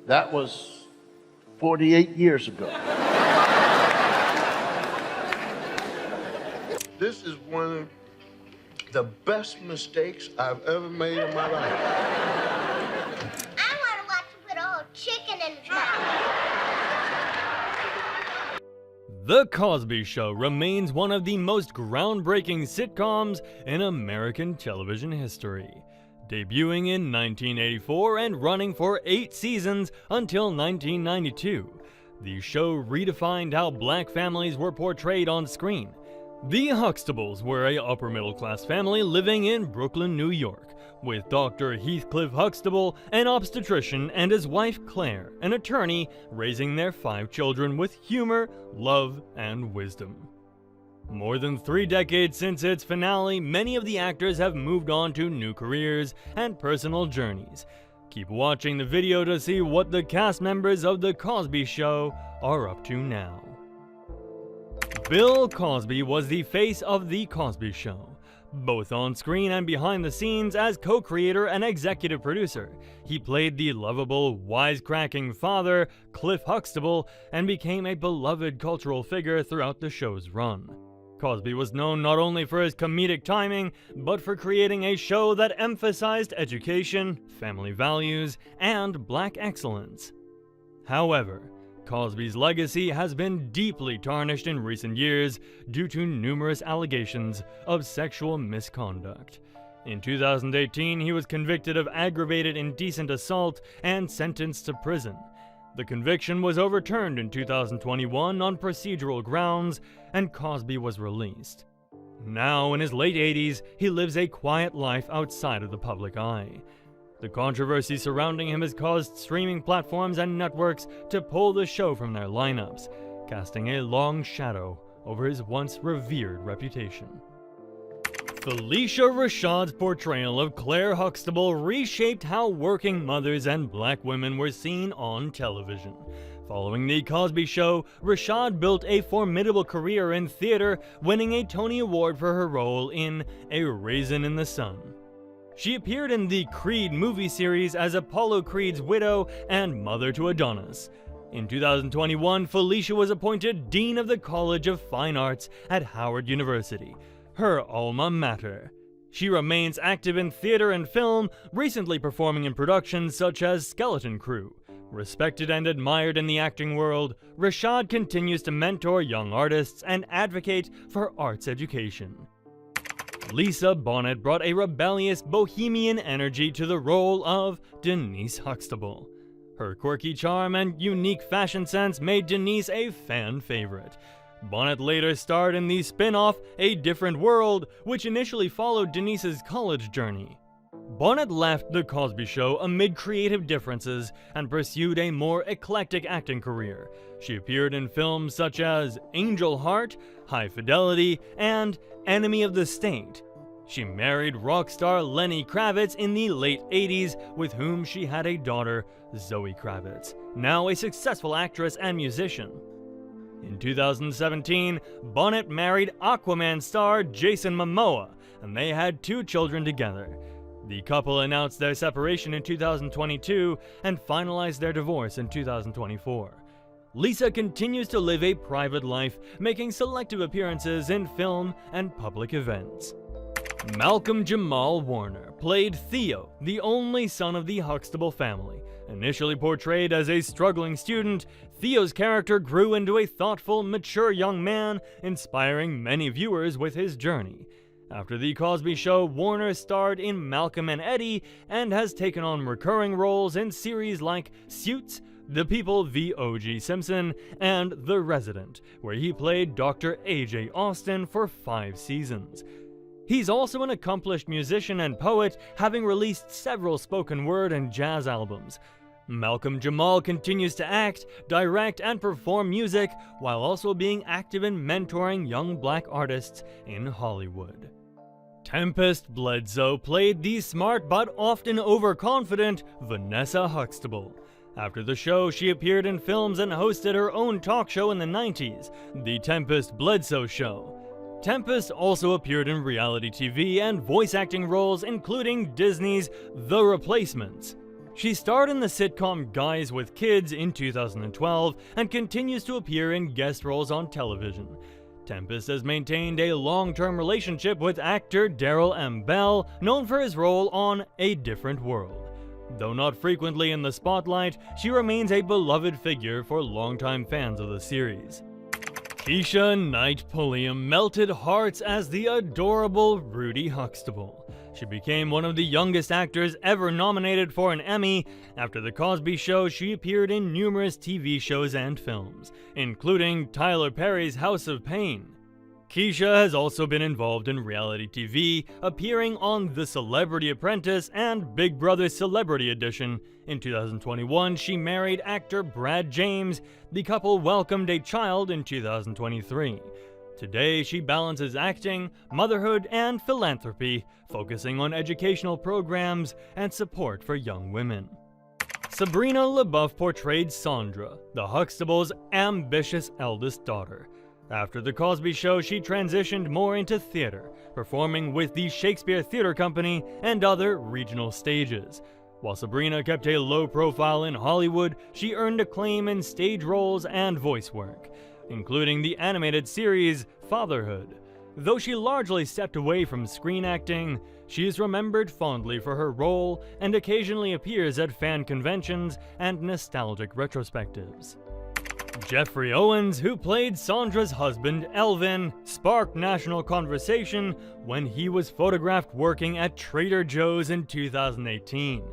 That was 48 years ago. This is one of the best mistakes I've ever made in my life. I want to watch you put a whole chicken in his mouth. The Cosby Show remains one of the most groundbreaking sitcoms in American television history. Debuting in 1984 and running for 8 seasons until 1992, the show redefined how black families were portrayed on screen. The Huxtables were a upper-middle-class family living in Brooklyn, New York, with Dr. Heathcliff Huxtable, an obstetrician, and his wife Clair, an attorney, raising their 5 children with humor, love, and wisdom. More than 3 decades since its finale, many of the actors have moved on to new careers and personal journeys. Keep watching the video to see what the cast members of The Cosby Show are up to now. Bill Cosby was the face of The Cosby Show, both on screen and behind the scenes as co-creator and executive producer. He played the lovable, wisecracking father, Cliff Huxtable, and became a beloved cultural figure throughout the show's run. Cosby was known not only for his comedic timing, but for creating a show that emphasized education, family values, and black excellence. However, Cosby's legacy has been deeply tarnished in recent years due to numerous allegations of sexual misconduct. In 2018, he was convicted of aggravated indecent assault and sentenced to prison. The conviction was overturned in 2021 on procedural grounds, and Cosby was released. Now, in his late 80s, he lives a quiet life outside of the public eye. The controversy surrounding him has caused streaming platforms and networks to pull the show from their lineups, casting a long shadow over his once revered reputation. Felicia Rashad's portrayal of Clair Huxtable reshaped how working mothers and black women were seen on television. Following The Cosby Show, Rashad built a formidable career in theater, winning a Tony Award for her role in A Raisin in the Sun. She appeared in the Creed movie series as Apollo Creed's widow and mother to Adonis. In 2021, Felicia was appointed Dean of the College of Fine Arts at Howard University, her alma mater. She remains active in theater and film, recently performing in productions such as Skeleton Crew. Respected and admired in the acting world, Rashad continues to mentor young artists and advocate for arts education. Lisa Bonet brought a rebellious bohemian energy to the role of Denise Huxtable. Her quirky charm and unique fashion sense made Denise a fan favorite. Bonet later starred in the spin-off A Different World, which initially followed Denise's college journey. Bonet left The Cosby Show amid creative differences and pursued a more eclectic acting career. She appeared in films such as Angel Heart, High Fidelity, and Enemy of the State. She married rock star Lenny Kravitz in the late 80s, with whom she had a daughter, Zoe Kravitz, now a successful actress and musician. In 2017, Bonet married Aquaman star Jason Momoa, and they had 2 children together. The couple announced their separation in 2022 and finalized their divorce in 2024. Lisa continues to live a private life, making selective appearances in film and public events. Malcolm Jamal Warner played Theo, the only son of the Huxtable family. Initially portrayed as a struggling student, Theo's character grew into a thoughtful, mature young man, inspiring many viewers with his journey. After The Cosby Show, Warner starred in Malcolm and Eddie and has taken on recurring roles in series like Suits, The People v. O.J. Simpson, and The Resident, where he played Dr. A.J. Austin for 5 seasons. He's also an accomplished musician and poet, having released several spoken word and jazz albums. Malcolm Jamal continues to act, direct, and perform music, while also being active in mentoring young black artists in Hollywood. Tempest Bledsoe played the smart but often overconfident Vanessa Huxtable. After the show, she appeared in films and hosted her own talk show in the 90s, The Tempest Bledsoe Show. Tempest also appeared in reality TV and voice acting roles including Disney's The Replacements. She starred in the sitcom Guys with Kids in 2012 and continues to appear in guest roles on television. Tempest has maintained a long-term relationship with actor Daryl M. Bell, known for his role on A Different World. Though not frequently in the spotlight, she remains a beloved figure for longtime fans of the series. Keisha Knight Pulliam melted hearts as the adorable Rudy Huxtable. She became one of the youngest actors ever nominated for an Emmy. After The Cosby Show, she appeared in numerous TV shows and films, including Tyler Perry's House of Pain. Keisha has also been involved in reality TV, appearing on The Celebrity Apprentice and Big Brother Celebrity Edition. In 2021, she married actor Brad James. The couple welcomed a child in 2023. Today, she balances acting, motherhood, and philanthropy, focusing on educational programs and support for young women. Sabrina LaBeouf portrayed Sandra, the Huxtables' ambitious eldest daughter. After The Cosby Show, she transitioned more into theater, performing with the Shakespeare Theatre Company and other regional stages. While Sabrina kept a low profile in Hollywood, she earned acclaim in stage roles and voice work, including the animated series Fatherhood. Though she largely stepped away from screen acting, she is remembered fondly for her role and occasionally appears at fan conventions and nostalgic retrospectives. Jeffrey Owens, who played Sandra's husband, Elvin, sparked national conversation when he was photographed working at Trader Joe's in 2018.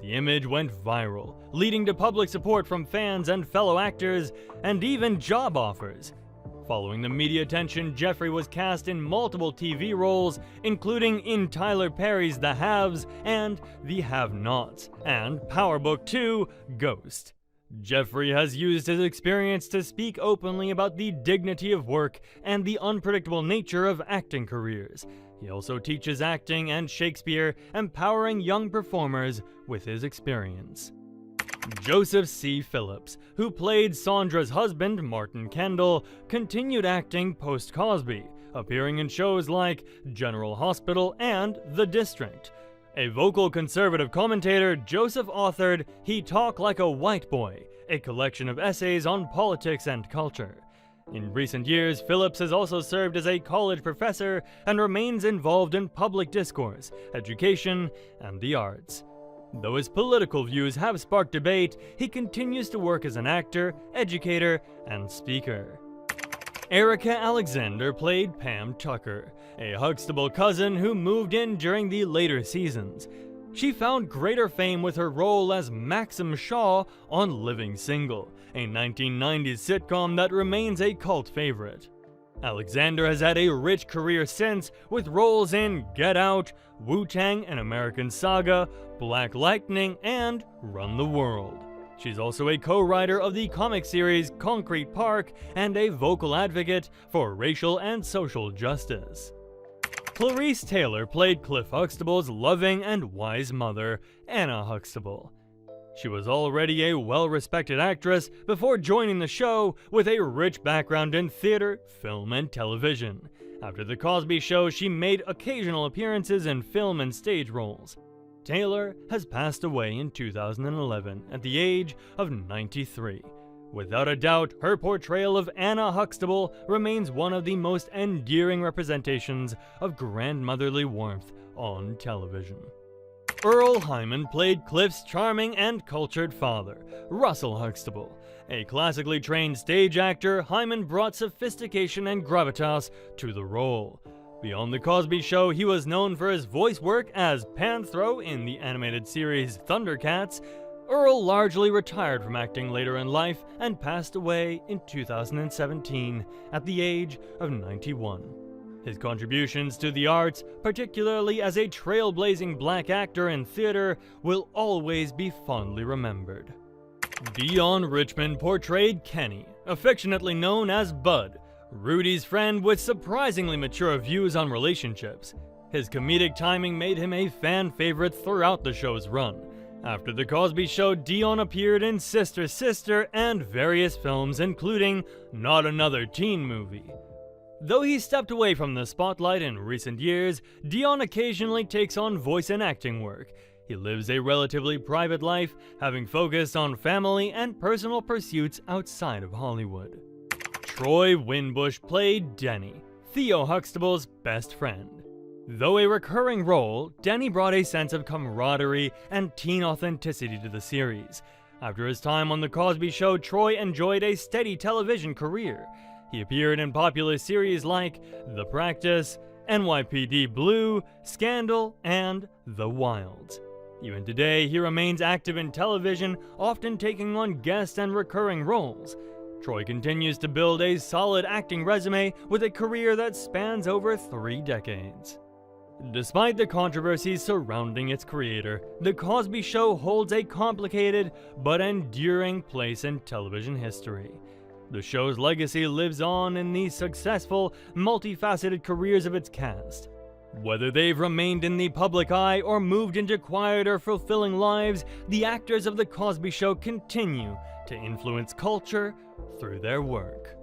The image went viral, leading to public support from fans and fellow actors, and even job offers. Following the media attention, Jeffrey was cast in multiple TV roles, including in Tyler Perry's The Haves and The Have-Nots, and Power Book 2: Ghost. Jeffrey has used his experience to speak openly about the dignity of work and the unpredictable nature of acting careers. He also teaches acting and Shakespeare, empowering young performers with his experience. Joseph C. Phillips, who played Sandra's husband, Martin Kendall, continued acting post-Cosby, appearing in shows like General Hospital and The District. A vocal conservative commentator, Joseph authored He Talk Like a White Boy, a collection of essays on politics and culture. In recent years, Phillips has also served as a college professor and remains involved in public discourse, education, and the arts. Though his political views have sparked debate, he continues to work as an actor, educator, and speaker. Erica Alexander played Pam Tucker, a Huxtable cousin who moved in during the later seasons. She found greater fame with her role as Maxim Shaw on Living Single, a 1990s sitcom that remains a cult favorite. Alexander has had a rich career since, with roles in Get Out, Wu-Tang: An American Saga, Black Lightning, and Run the World. She's also a co-writer of the comic series Concrete Park and a vocal advocate for racial and social justice. Clarice Taylor played Cliff Huxtable's loving and wise mother, Anna Huxtable. She was already a well-respected actress before joining the show, with a rich background in theater, film, and television. After The Cosby Show, she made occasional appearances in film and stage roles. Taylor has passed away in 2011 at the age of 93. Without a doubt, her portrayal of Anna Huxtable remains one of the most endearing representations of grandmotherly warmth on television. Earl Hyman played Cliff's charming and cultured father, Russell Huxtable. A classically trained stage actor, Hyman brought sophistication and gravitas to the role. Beyond The Cosby Show, he was known for his voice work as Panthro in the animated series Thundercats. Earl largely retired from acting later in life and passed away in 2017 at the age of 91. His contributions to the arts, particularly as a trailblazing black actor in theater, will always be fondly remembered. Dionne Richmond portrayed Kenny, affectionately known as Bud, Rudy's friend with surprisingly mature views on relationships. His comedic timing made him a fan favorite throughout the show's run. After The Cosby Show, Dionne appeared in Sister Sister and various films, including Not Another Teen Movie. Though he stepped away from the spotlight in recent years, Dionne occasionally takes on voice and acting work. He lives a relatively private life, having focused on family and personal pursuits outside of Hollywood. Troy Winbush played Denny, Theo Huxtable's best friend. Though a recurring role, Denny brought a sense of camaraderie and teen authenticity to the series. After his time on The Cosby Show, Troy enjoyed a steady television career. He appeared in popular series like The Practice, NYPD Blue, Scandal, and The Wilds. Even today, he remains active in television, often taking on guest and recurring roles. Troy continues to build a solid acting resume with a career that spans over 3 decades. Despite the controversies surrounding its creator, The Cosby Show holds a complicated but enduring place in television history. The show's legacy lives on in the successful, multifaceted careers of its cast. Whether they've remained in the public eye or moved into quieter, fulfilling lives, the actors of The Cosby Show continue to influence culture through their work.